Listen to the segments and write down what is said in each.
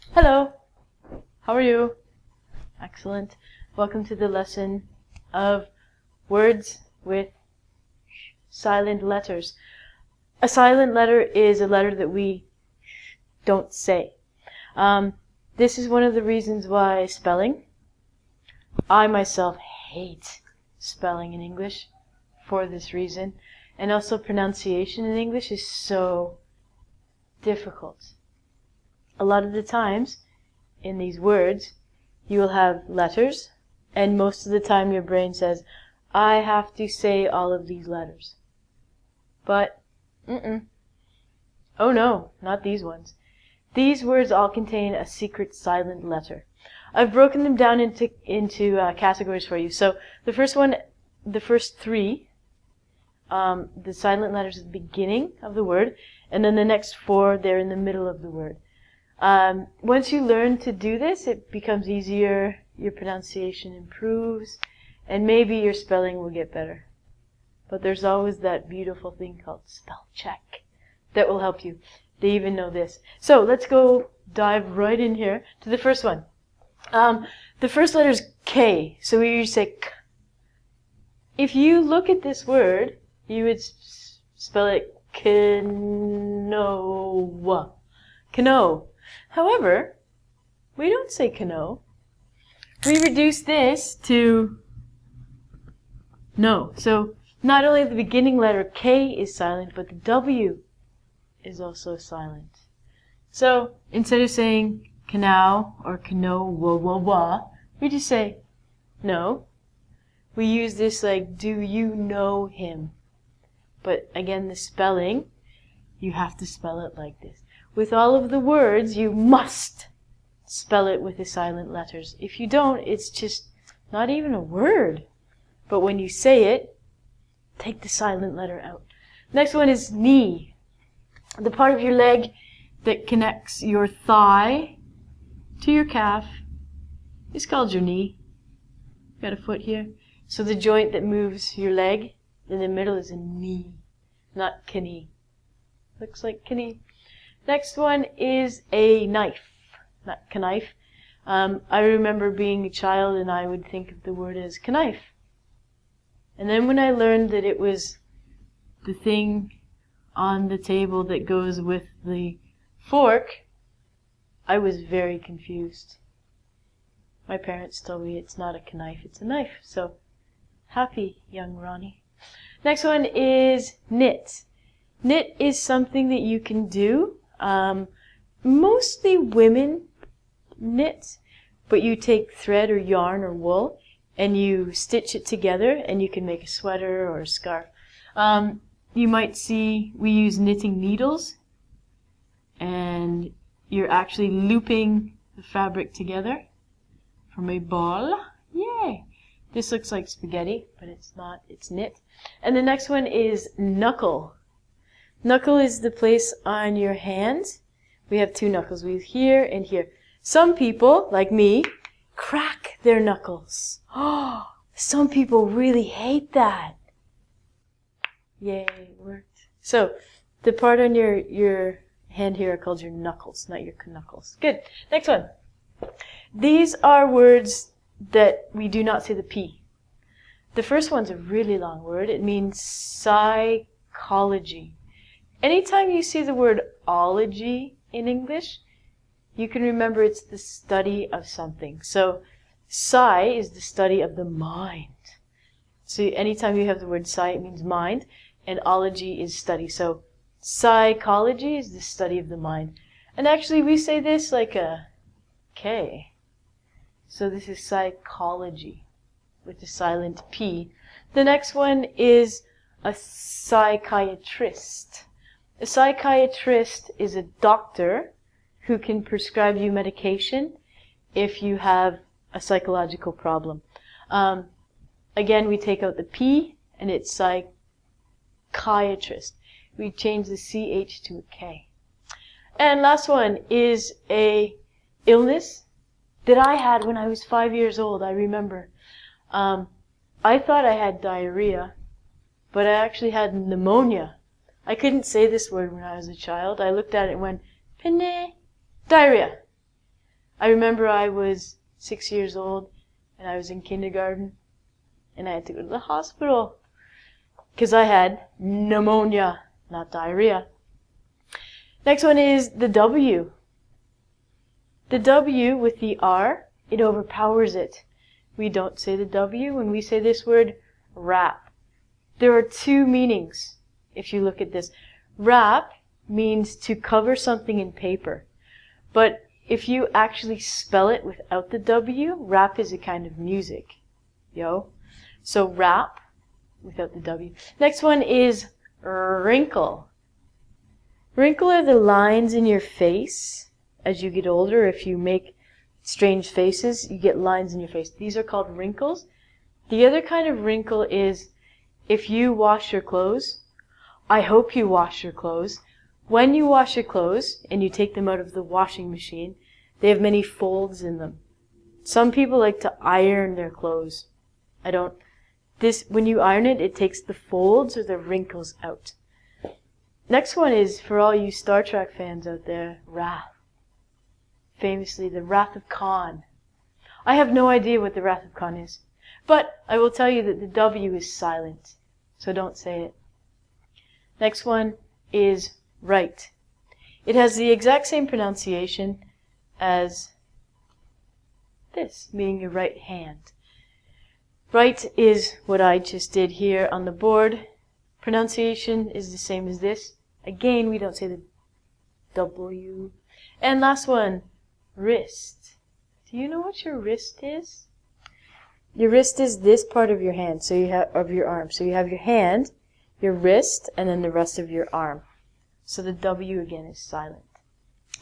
Hello, how are you? Excellent. Welcome to the lesson of words with silent letters. A silent letter is a letter that we don't say. This is one of the reasons why spelling. I myself hate spelling in English for this reason. And also pronunciation in English is so difficult. A lot of the times in these words, you will have letters, and most of the time your brain says, I have to say all of these letters. But, oh no, not these ones. These words all contain a secret silent letter. I've broken them down into categories for you. So the first one, the first three, the silent letters at the beginning of the word, and then the next four, they're in the middle of the word. Once you learn to do this, it becomes easier, your pronunciation improves, and maybe your spelling will get better. But there's always that beautiful thing called spell check that will help you. They even know this. So let's go dive right in here to the first one. The first letter is K, so we usually say K. If you look at this word, you would spell it canoe. Canoe. However, we don't say canoe. We reduce this to no. So not only the beginning letter K is silent, but the W is also silent. So instead of saying canal or canoe, we just say no. We use this like, do you know him? But again, the spelling, you have to spell it like this. With all of the words, you must spell it with the silent letters. If you don't, it's just not even a word. But when you say it, take the silent letter out. Next one is knee. The part of your leg that connects your thigh to your calf is called your knee. Got a foot here. So the joint that moves your leg in the middle is a knee, not knee. Looks like knee. Next one is a knife, not knife. I remember being a child and I would think of the word as knife. And then when I learned that it was the thing on the table that goes with the fork, I was very confused. My parents told me it's not a knife, it's a knife. So, happy, young Ronnie. Next one is knit. Knit is something that you can do. Mostly women knit, but you take thread or yarn or wool and you stitch it together and you can make a sweater or a scarf. You might see we use knitting needles and you're actually looping the fabric together from a ball. Yay! This looks like spaghetti, but it's not, it's knit. And the next one is knuckle. Knuckle is the place on your hands. We have two knuckles. We have here and here. Some people, like me, crack their knuckles. Oh, some people really hate that. Yay, it worked. So, the part on your hand here are called your knuckles, not your knuckles. Good. Next one. These are words that we do not say the P. The first one's a really long word. It means psychology. Anytime you see the word ology in English, you can remember it's the study of something. So, psi is the study of the mind. So, anytime you have the word psi, it means mind, and ology is study. So, psychology is the study of the mind. And actually, we say this like a K. So, this is psychology with the silent P. The next one is a psychiatrist. A psychiatrist is a doctor who can prescribe you medication if you have a psychological problem. Again, we take out the P and it's psychiatrist. We change the CH to a K. And last one is a illness that I had when I was 5 years old, I remember. I thought I had diarrhea, but I actually had pneumonia. I couldn't say this word when I was a child. I looked at it and went, penne, diarrhea. I remember I was 6 years old and I was in kindergarten and I had to go to the hospital because I had pneumonia, not diarrhea. Next one is the W. The W with the R, it overpowers it. We don't say the W when we say this word wrap. There are two meanings if you look at this. Wrap means to cover something in paper. But if you actually spell it without the W, rap is a kind of music. So rap without the W. Next one is wrinkle. Wrinkle are the lines in your face as you get older. If you make strange faces, you get lines in your face. These are called wrinkles. The other kind of wrinkle is if you wash your clothes. I hope you wash your clothes. When you wash your clothes and you take them out of the washing machine, they have many folds in them. Some people like to iron their clothes. I don't. When you iron it, it takes the folds or the wrinkles out. Next one is, for all you Star Trek fans out there, Wrath. Famously, the Wrath of Khan. I have no idea what the Wrath of Khan is, but I will tell you that the W is silent, so don't say it. Next one is right. It has the exact same pronunciation as this, meaning your right hand. Right is what I just did here on the board. Pronunciation is the same as this. Again, we don't say the W. And last one, wrist. Do you know what your wrist is? Your wrist is this part of your hand, so you have of your arm. So you have your hand, your wrist, and then the rest of your arm. So the W again is silent.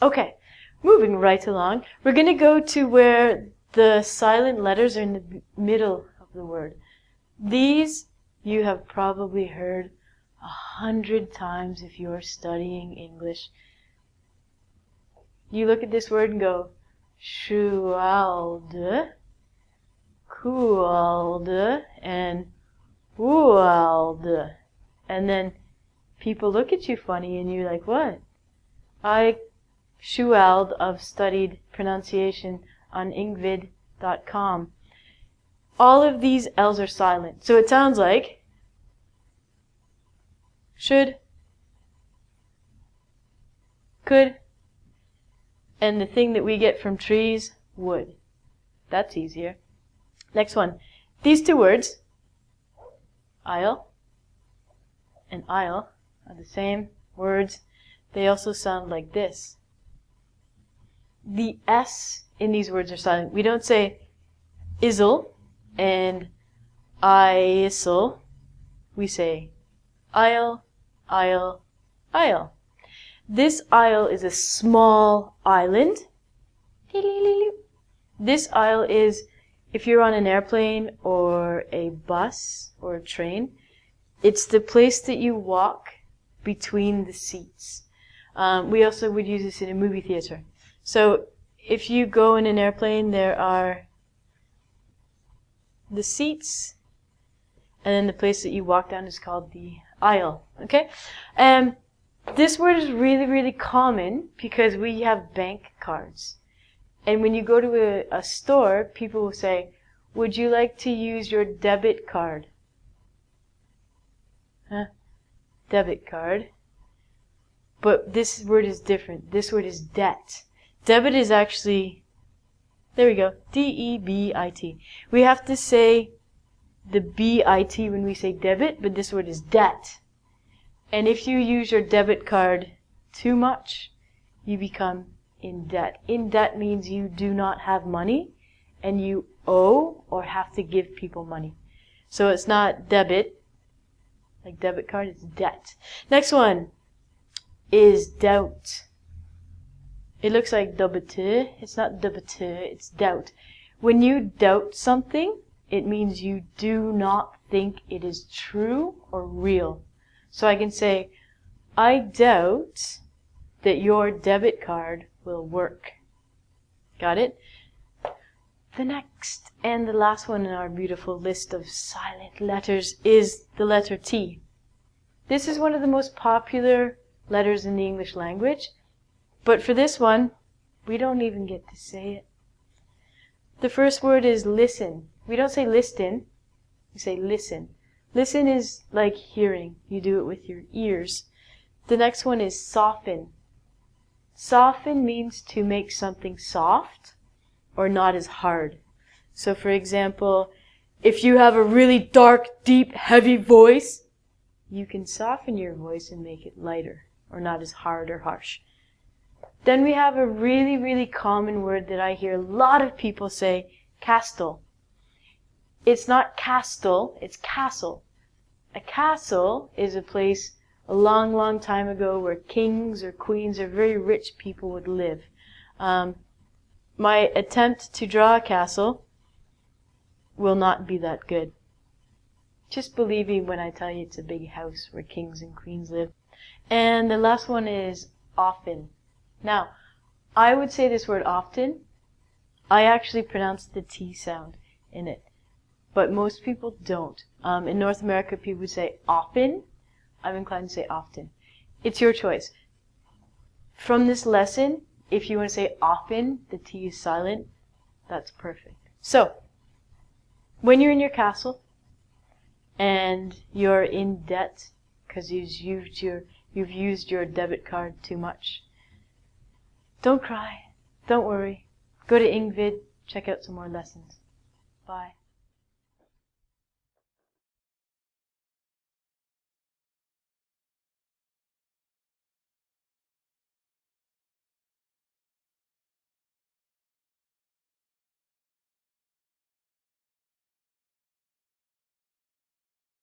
Okay, moving right along. We're going to go to where the silent letters are in the middle of the word. These you have probably heard 100 times if you're studying English. You look at this word and go, schualde, kualde, and ualde. And then people look at you funny and you're like, what? Schualde, I've studied pronunciation on ingvid.com. All of these L's are silent. So it sounds like should, could, and the thing that we get from trees, would. That's easier. Next one. These two words, aisle and aisle, are the same words. They also sound like this. The S in these words are silent. We don't say isle and isle. We say aisle, aisle, aisle. This aisle is a small island. This aisle is, if you're on an airplane or a bus or a train, it's the place that you walk between the seats. We also would use this in a movie theater. So if you go in an airplane, there are the seats, and then the place that you walk down is called the aisle. Okay? This word is really, really common because we have bank cards. And when you go to a store, people will say, would you like to use your debit card? Debit card. But this word is different. This word is debt. Debit is actually, there we go, D-E-B-I-T. We have to say the B-I-T when we say debit, but this word is debt. And if you use your debit card too much, you become in debt. In debt means you do not have money and you owe or have to give people money. So it's not debit, like debit card, it's debt. Next one is doubt. It looks like doubt. It's not doubt, it's doubt. When you doubt something, it means you do not think it is true or real. So I can say, I doubt that your debit card will work. Got it? The next and the last one in our beautiful list of silent letters is the letter T. This is one of the most popular letters in the English language, but for this one, we don't even get to say it. The first word is listen. We don't say listen, we say listen. Listen is like hearing. You do it with your ears. The next one is soften. Soften means to make something soft or not as hard. So for example, if you have a really dark, deep, heavy voice, you can soften your voice and make it lighter or not as hard or harsh. Then we have a really, really common word that I hear a lot of people say, castle. It's not castle, it's castle. A castle is a place a long, long time ago where kings or queens or very rich people would live. My attempt to draw a castle will not be that good. Just believe me when I tell you it's a big house where kings and queens live. And the last one is often. Now, I would say this word often. I actually pronounce the T sound in it, but most people don't. In North America, people would say often. I'm inclined to say often. It's your choice. From this lesson, if you want to say often, the T is silent. That's perfect. So, when you're in your castle and you're in debt because you've used your debit card too much, don't cry. Don't worry. Go to Ingvid. Check out some more lessons. Bye.